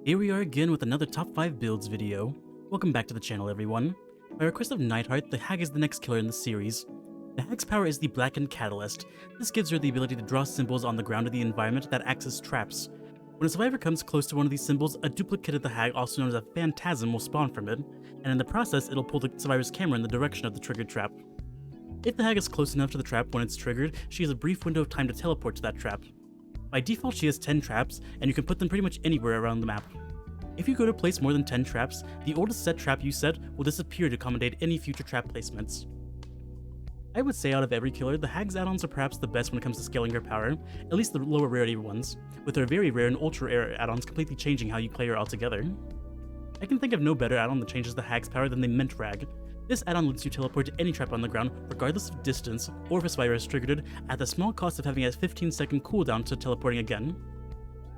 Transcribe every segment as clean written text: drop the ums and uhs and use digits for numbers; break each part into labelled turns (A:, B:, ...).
A: Here we are again with another top 5 builds video. Welcome back to the channel, everyone. By request of Nightheart, the HAG is the next killer in the series. The HAG's power is the Blackened Catalyst. This gives her the ability to draw symbols on the ground of the environment that acts as traps. When a survivor comes close to one of these symbols, a duplicate of the HAG, also known as a phantasm, will spawn from it, and in the process, it'll pull the survivor's camera in the direction of the triggered trap. If the HAG is close enough to the trap when it's triggered, she has a brief window of time to teleport to that trap. By default, she has 10 traps, and you can put them pretty much anywhere around the map. If you go to place more than 10 traps, the oldest set trap you set will disappear to accommodate any future trap placements. I would say out of every killer, the HAG's add-ons are perhaps the best when it comes to scaling her power, at least the lower rarity ones, with her very rare and ultra rare add-ons completely changing how you play her altogether. I can think of no better add-on that changes the HAG's power than the Mint Rag. This add-on lets you teleport to any trap on the ground, regardless of distance, or if a survivor has triggered it, at the small cost of having a 15-second cooldown to teleporting again.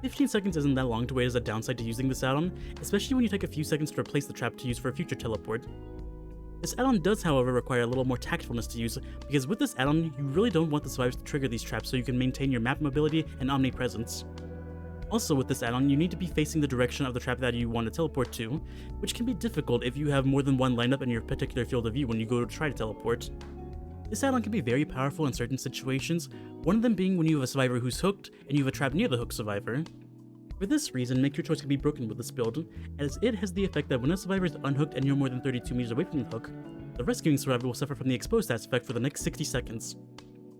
A: 15 seconds isn't that long to wait as a downside to using this add-on, especially when you take a few seconds to replace the trap to use for a future teleport. This add-on does, however, require a little more tactfulness to use, because with this add-on, you really don't want the survivors to trigger these traps so you can maintain your map mobility and omnipresence. Also with this add-on, you need to be facing the direction of the trap that you want to teleport to, which can be difficult if you have more than one lined up in your particular field of view when you go to try to teleport. This add-on can be very powerful in certain situations, one of them being when you have a survivor who's hooked and you have a trap near the hooked survivor. For this reason, make your choice can be broken with this build, as it has the effect that when a survivor is unhooked and you're more than 32 meters away from the hook, the rescuing survivor will suffer from the exposed aspect for the next 60 seconds.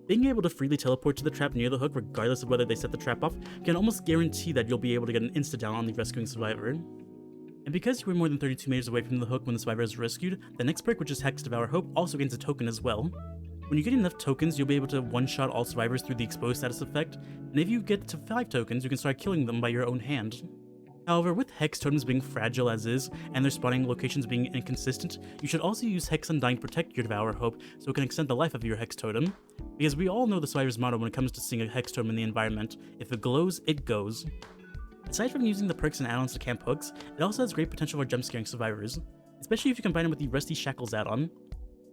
A: Being able to freely teleport to the trap near the hook regardless of whether they set the trap off can almost guarantee that you'll be able to get an insta-down on the rescuing survivor. And because you were more than 32 meters away from the hook when the survivor is rescued, the next perk, which is Hex Devour Hope, also gains a token as well. When you get enough tokens, you'll be able to one-shot all survivors through the exposed status effect, and if you get to 5 tokens, you can start killing them by your own hand. However, with Hex totems being fragile as is, and their spawning locations being inconsistent, you should also use Hex Undying to protect your Devour Hope so it can extend the life of your Hex totem, because we all know the survivor's motto when it comes to seeing a Hex totem in the environment: if it glows, it goes. Aside from using the perks and add-ons to camp hooks, it also has great potential for jump-scaring survivors, especially if you combine it with the Rusty Shackles add-on.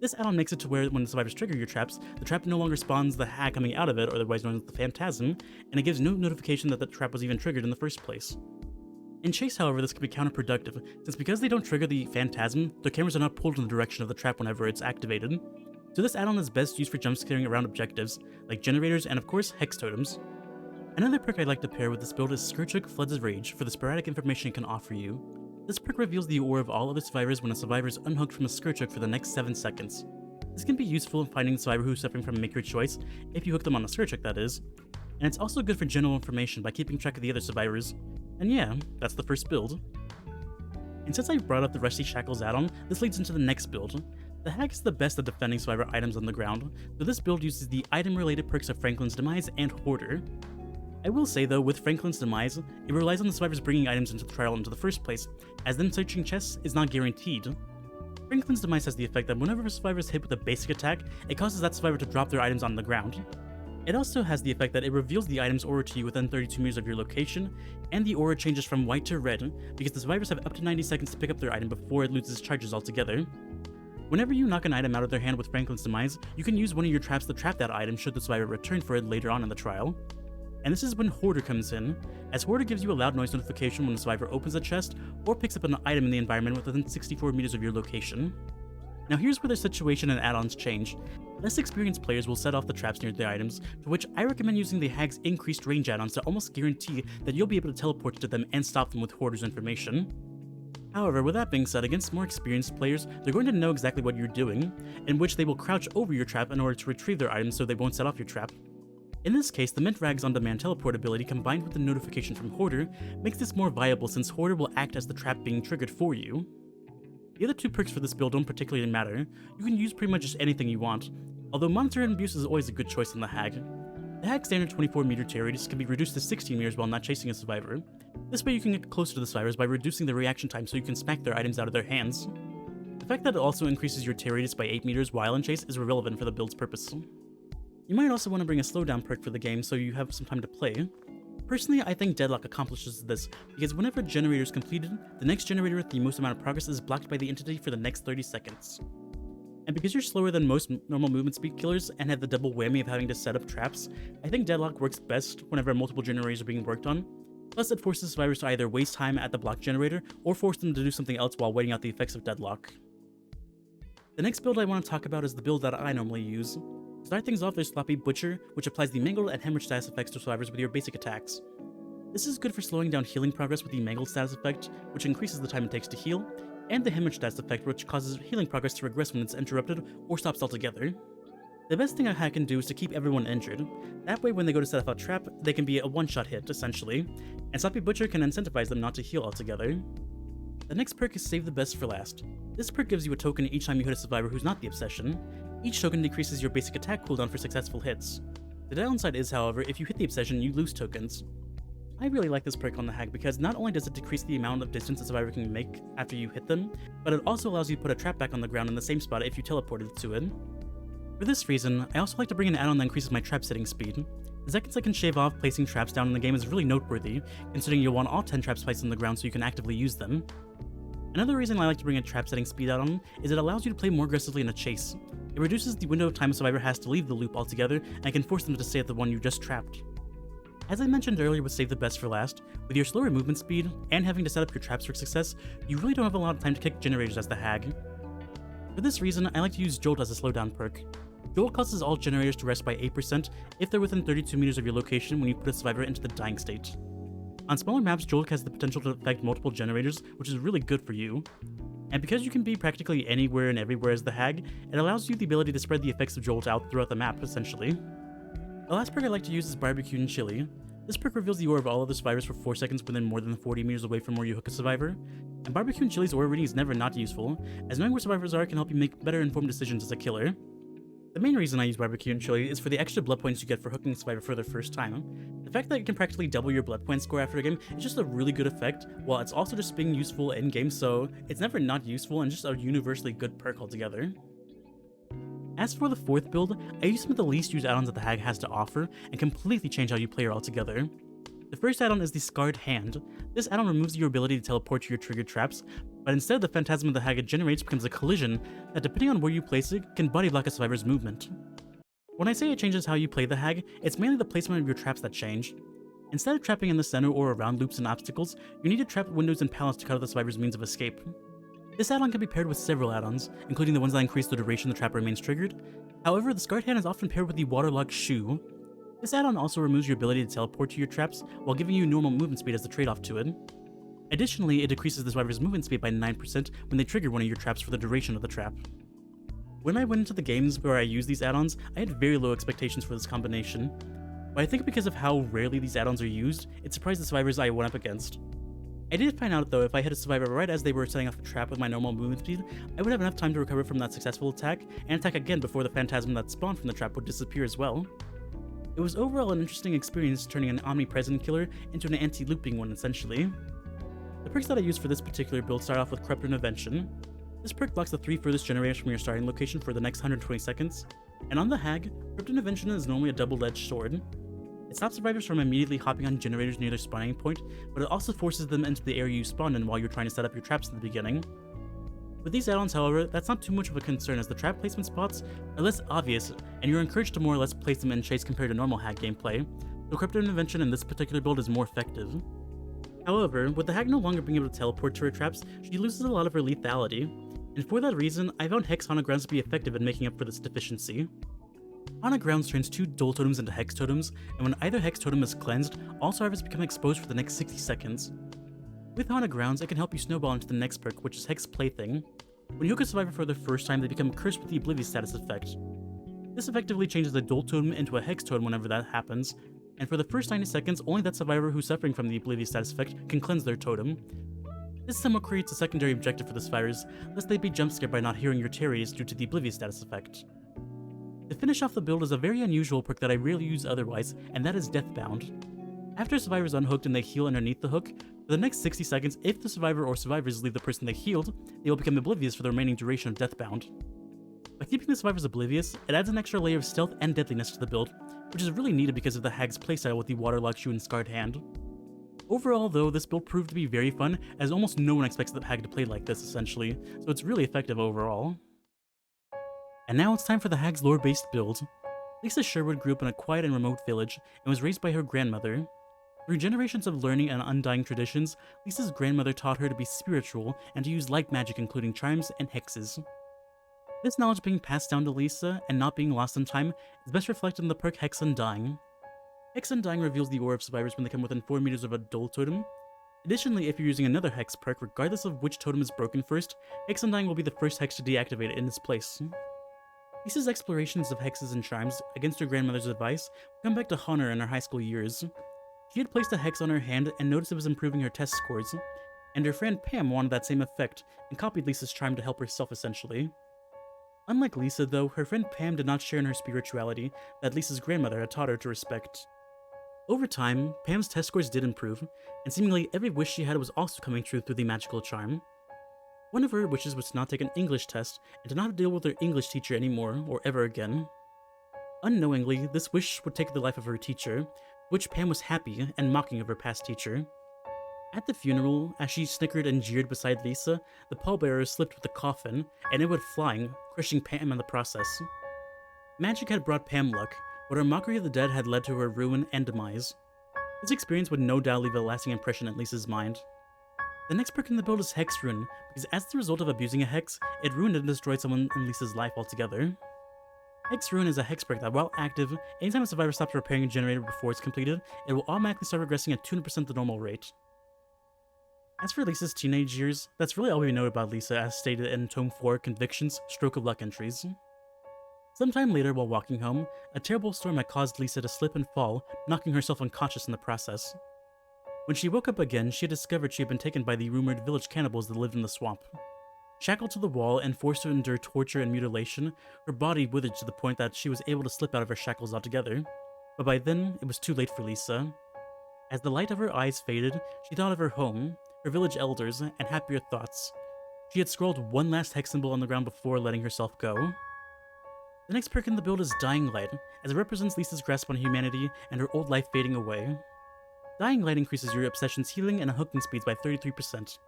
A: This add-on makes it to where when the survivors trigger your traps, the trap no longer spawns the HAG coming out of it, or otherwise known as the Phantasm, and it gives no notification that the trap was even triggered in the first place. In Chase, however, this can be counterproductive, since because they don't trigger the Phantasm, their cameras are not pulled in the direction of the trap whenever it's activated. So this add-on is best used for jump-scaring around objectives, like generators and of course Hex totems. Another perk I'd like to pair with this build is Scourgehook Floods of Rage for the sporadic information it can offer you. This perk reveals the aura of all other survivors when a survivor is unhooked from a Scourgehook for the next 7 seconds. This can be useful in finding the survivor who's suffering from a make your choice, if you hook them on a Scourgehook that is, and it's also good for general information by keeping track of the other survivors. And yeah, that's the first build. And since I brought up the Rusty Shackles add-on, this leads into the next build. The HAG is the best at defending survivor items on the ground, so this build uses the item-related perks of Franklin's Demise and Hoarder. I will say though, with Franklin's Demise, it relies on the survivors bringing items into the trial into the first place, as then searching chests is not guaranteed. Franklin's Demise has the effect that whenever a survivor is hit with a basic attack, it causes that survivor to drop their items on the ground. It also has the effect that it reveals the item's aura to you within 32 meters of your location, and the aura changes from white to red, because the survivors have up to 90 seconds to pick up their item before it loses charges altogether. Whenever you knock an item out of their hand with Franklin's Demise, you can use one of your traps to trap that item should the survivor return for it later on in the trial. And this is when Hoarder comes in, as Hoarder gives you a loud noise notification when the survivor opens a chest or picks up an item in the environment within 64 meters of your location. Now here's where the situation and add-ons change. Less experienced players will set off the traps near their items, to which I recommend using the HAG's increased range add-ons to almost guarantee that you'll be able to teleport to them and stop them with Hoarder's information. However, with that being said, against more experienced players, they're going to know exactly what you're doing, in which they will crouch over your trap in order to retrieve their items so they won't set off your trap. In this case, the Mint Rag's on-demand teleport ability combined with the notification from Hoarder makes this more viable since Hoarder will act as the trap being triggered for you. The other 2 perks for this build don't particularly matter. You can use pretty much just anything you want, although Monitor and Abuse is always a good choice in the HAG. The HAG's standard 24-meter tear radius can be reduced to 16 meters while not chasing a survivor. This way you can get closer to the survivors by reducing the reaction time so you can smack their items out of their hands. The fact that it also increases your tear radius by 8 meters while in chase is irrelevant for the build's purpose. You might also want to bring a slowdown perk for the game so you have some time to play. Personally, I think Deadlock accomplishes this, because whenever a generator is completed, the next generator with the most amount of progress is blocked by the entity for the next 30 seconds. And because you're slower than most normal movement speed killers and have the double whammy of having to set up traps, I think Deadlock works best whenever multiple generators are being worked on, Plus, it forces survivors to either waste time at the block generator or force them to do something else while waiting out the effects of deadlock. The next build I want to talk about is the build that I normally use. To start things off, there's Sloppy Butcher, which applies the Mangled and Hemorrhage status effects to survivors with your basic attacks. This is good for slowing down healing progress with the Mangled status effect, which increases the time it takes to heal, and the Hemorrhage status effect, which causes healing progress to regress when it's interrupted or stops altogether. The best thing a hack can do is to keep everyone injured. That way when they go to set off a trap, they can be a one-shot hit, essentially, and Sloppy Butcher can incentivize them not to heal altogether. The next perk is Save the Best for Last. This perk gives you a token each time you hit a survivor who's not the Obsession. Each token decreases your basic attack cooldown for successful hits. The downside is, however, if you hit the Obsession, you lose tokens. I really like this perk on the HAG because not only does it decrease the amount of distance a survivor can make after you hit them, but it also allows you to put a trap back on the ground in the same spot if you teleported to it. For this reason, I also like to bring an add-on that increases my trap setting speed. The seconds I can shave off placing traps down in the game is really noteworthy, considering you'll want all 10 traps placed on the ground so you can actively use them. Another reason I like to bring a trap setting speed add-on is it allows you to play more aggressively in a chase. It reduces the window of time a survivor has to leave the loop altogether and can force them to stay at the one you just trapped. As I mentioned earlier with Save the Best for Last, with your slower movement speed and having to set up your traps for success, you really don't have a lot of time to kick generators as the HAG. For this reason, I like to use Jolt as a slowdown perk. Jolt causes all generators to rest by 8% if they're within 32 meters of your location when you put a survivor into the dying state. On smaller maps, Jolt has the potential to affect multiple generators, which is really good for you. And because you can be practically anywhere and everywhere as the HAG, it allows you the ability to spread the effects of Jolt out throughout the map, essentially. The last perk I like to use is Barbecue and Chili. This perk reveals the aura of all other survivors for 4 seconds within more than 40 meters away from where you hook a survivor. And Barbecue and Chili's aura reading is never not useful, as knowing where survivors are can help you make better informed decisions as a killer. The main reason I use Barbecue and Chili is for the extra blood points you get for hooking a survivor for the first time. The fact that it can practically double your blood point score after a game is just a really good effect, while it's also just being useful in-game, so it's never not useful and just a universally good perk altogether. As for the fourth build, I use some of the least used add-ons that the HAG has to offer and completely change how you play her altogether. The first add-on is the Scarred Hand. This add-on removes your ability to teleport to your triggered traps, but instead the phantasm the HAG it generates becomes a collision that, depending on where you place it, can body block a survivor's movement. When I say it changes how you play the HAG, it's mainly the placement of your traps that change. Instead of trapping in the center or around loops and obstacles, you need to trap windows and pallets to cut off the survivor's means of escape. This add-on can be paired with several add-ons, including the ones that increase the duration the trap remains triggered. However, the Scarred Hand is often paired with the Waterlogged Shoe. This add-on also removes your ability to teleport to your traps while giving you normal movement speed as the trade-off to it. Additionally, it decreases the survivor's movement speed by 9% when they trigger one of your traps for the duration of the trap. When I went into the games where I used these add-ons, I had very low expectations for this combination, but I think because of how rarely these add-ons are used, it surprised the survivors I went up against. I did find out though if I hit a survivor right as they were setting off a trap with my normal movement speed, I would have enough time to recover from that successful attack and attack again before the phantasm that spawned from the trap would disappear as well. It was overall an interesting experience turning an omnipresent killer into an anti-looping one essentially. The perks that I used for this particular build start off with Corrupt Intervention. This perk blocks the 3 furthest generators from your starting location for the next 120 seconds, and on the HAG, Corrupt Intervention is normally a double-edged sword. It stops survivors from immediately hopping on generators near their spawning point, but it also forces them into the area you spawned in while you're trying to set up your traps in the beginning. With these add-ons, however, that's not too much of a concern as the trap placement spots are less obvious, and you're encouraged to more or less place them in chase compared to normal HAG gameplay, so Corrupt Intervention in this particular build is more effective. However, with the HAG no longer being able to teleport to her traps, she loses a lot of her lethality, and for that reason, I found Hex Haunted Grounds to be effective in making up for this deficiency. Haunted Grounds turns 2 Dull Totems into Hex Totems, and when either Hex Totem is cleansed, all survivors become exposed for the next 60 seconds. With Haunted Grounds, it can help you snowball into the next perk, which is Hex Plaything. When you hook a survivor for the first time, they become cursed with the Oblivious status effect. This effectively changes the Dull Totem into a Hex Totem whenever that happens, and for the first 90 seconds, only that survivor who's suffering from the Oblivious status effect can cleanse their totem. This somewhat creates a secondary objective for the survivors, lest they be jumpscared by not hearing your terries due to the Oblivious status effect. To finish off the build is a very unusual perk that I rarely use otherwise, and that is Deathbound. After a survivor is unhooked and they heal underneath the hook, for the next 60 seconds, if the survivor or survivors leave the person they healed, they will become oblivious for the remaining duration of Deathbound. By keeping the survivors oblivious, it adds an extra layer of stealth and deadliness to the build, which is really needed because of the HAG's playstyle with the Waterlogged Shoe and Scarred Hand. Overall though, this build proved to be very fun, as almost no one expects the HAG to play like this essentially, so it's really effective overall. And now it's time for the HAG's lore-based build. Lisa Sherwood grew up in a quiet and remote village and was raised by her grandmother. Through generations of learning and undying traditions, Lisa's grandmother taught her to be spiritual and to use light magic including charms and hexes. This knowledge being passed down to Lisa and not being lost in time is best reflected in the perk Hex Undying. Hex Undying reveals the aura of survivors when they come within 4 meters of a dull totem. Additionally, if you're using another Hex perk, regardless of which totem is broken first, Hex Undying will be the first Hex to deactivate it in its place. Lisa's explorations of hexes and charms, against her grandmother's advice, come back to haunt her in her high school years. She had placed a hex on her hand and noticed it was improving her test scores, and her friend Pam wanted that same effect and copied Lisa's charm to help herself essentially. Unlike Lisa though, her friend Pam did not share in her spirituality that Lisa's grandmother had taught her to respect. Over time, Pam's test scores did improve, and seemingly every wish she had was also coming true through the magical charm. One of her wishes was to not take an English test and to not deal with her English teacher anymore or ever again. Unknowingly, this wish would take the life of her teacher, which Pam was happy and mocking of her past teacher. At the funeral, as she snickered and jeered beside Lisa, the pallbearer slipped with the coffin, and it went flying, crushing Pam in the process. Magic had brought Pam luck, but her mockery of the dead had led to her ruin and demise. This experience would no doubt leave a lasting impression in Lisa's mind. The next perk in the build is Hex Ruin, because as the result of abusing a hex, it ruined and destroyed someone in Lisa's life altogether. Hex Ruin is a hex perk that, while active, anytime a survivor stops repairing a generator before it's completed, it will automatically start regressing at 200% the normal rate. As for Lisa's teenage years, that's really all we know about Lisa as stated in Tome 4 Convictions Stroke of Luck entries. Sometime later while walking home, a terrible storm had caused Lisa to slip and fall, knocking herself unconscious in the process. When she woke up again, she had discovered she had been taken by the rumored village cannibals that lived in the swamp. Shackled to the wall and forced to endure torture and mutilation, her body withered to the point that she was able to slip out of her shackles altogether. But by then, it was too late for Lisa. As the light of her eyes faded, she thought of her home, her village elders, and happier thoughts. She had scrawled one last hex symbol on the ground before letting herself go. The next perk in the build is Dying Light, as it represents Lisa's grasp on humanity and her old life fading away. Dying Light increases your obsession's healing and hooking speeds by 33%.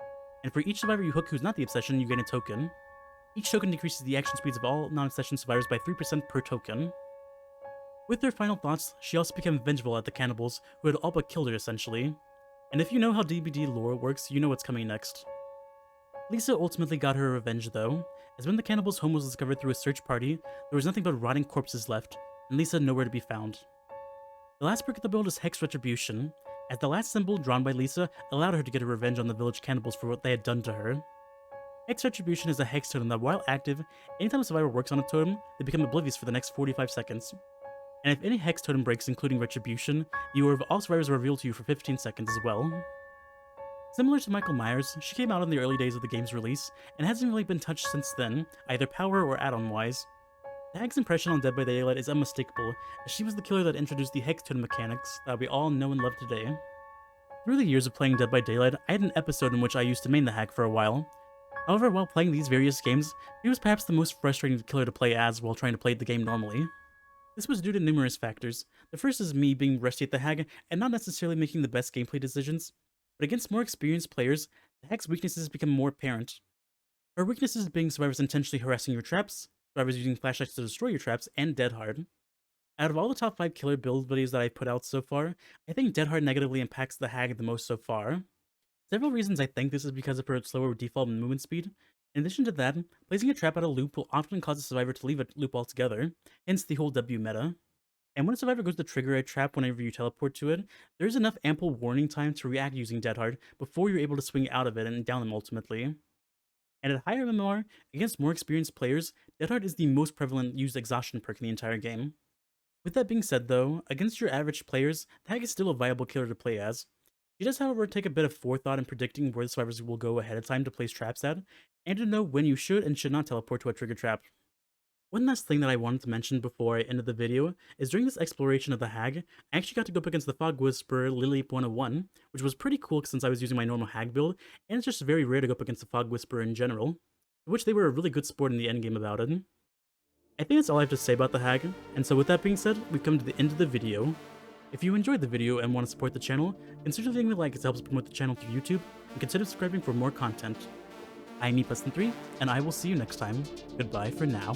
A: And for each survivor you hook who's not the obsession, you gain a token. Each token decreases the action speeds of all non-obsession survivors by 3% per token. With her final thoughts, she also became vengeful at the cannibals, who had all but killed her essentially. And if you know how DBD lore works, you know what's coming next. Lisa ultimately got her revenge though, as when the cannibals' home was discovered through a search party, there was nothing but rotting corpses left, and Lisa nowhere to be found. The last perk of the build is Hex Retribution, as the last symbol drawn by Lisa allowed her to get her revenge on the village cannibals for what they had done to her. Hex Retribution is a hex totem that, while active, anytime a survivor works on a totem, they become oblivious for the next 45 seconds. And if any hex totem breaks, including Retribution, the aura of all survivors are revealed to you for 15 seconds as well. Similar to Michael Myers, she came out in the early days of the game's release, and hasn't really been touched since then, either power or add-on-wise. The HAG's impression on Dead by Daylight is unmistakable, as she was the killer that introduced the hex totem mechanics that we all know and love today. Through the years of playing Dead by Daylight, I had an episode in which I used to main the HAG for a while. However, while playing these various games, he was perhaps the most frustrating killer to play as while trying to play the game normally. This was due to numerous factors. The first is me being rusty at the HAG and not necessarily making the best gameplay decisions, but against more experienced players, the HAG's weaknesses become more apparent. Her weaknesses being survivors intentionally harassing your traps, survivors using flashlights to destroy your traps, and Dead Hard. Out of all the top 5 killer build videos that I've put out so far, I think Dead Hard negatively impacts the HAG the most so far. Several reasons I think this is because of her slower default movement speed. In addition to that, placing a trap out of a loop will often cause a survivor to leave a loop altogether, hence the whole W meta. And when a survivor goes to trigger a trap whenever you teleport to it, there is enough ample warning time to react using Dead Hard before you're able to swing out of it and down them ultimately. And at higher MMR, against more experienced players, Dead Hard is the most prevalent used exhaustion perk in the entire game. With that being said though, against your average players, the HAG is still a viable killer to play as. She does however take a bit of forethought in predicting where the survivors will go ahead of time to place traps at, and to know when you should and should not teleport to a trigger trap. One last thing that I wanted to mention before I ended the video is during this exploration of the HAG, I actually got to go up against the Fog Whisperer Lily 101, which was pretty cool since I was using my normal HAG build, and it's just very rare to go up against the Fog Whisperer in general, which they were a really good sport in the endgame about it. I think that's all I have to say about the HAG, and so with that being said, we've come to the end of the video. If you enjoyed the video and want to support the channel, consider leaving a like as it helps promote the channel through YouTube, and consider subscribing for more content. I'm me+3, and I will see you next time. Goodbye for now.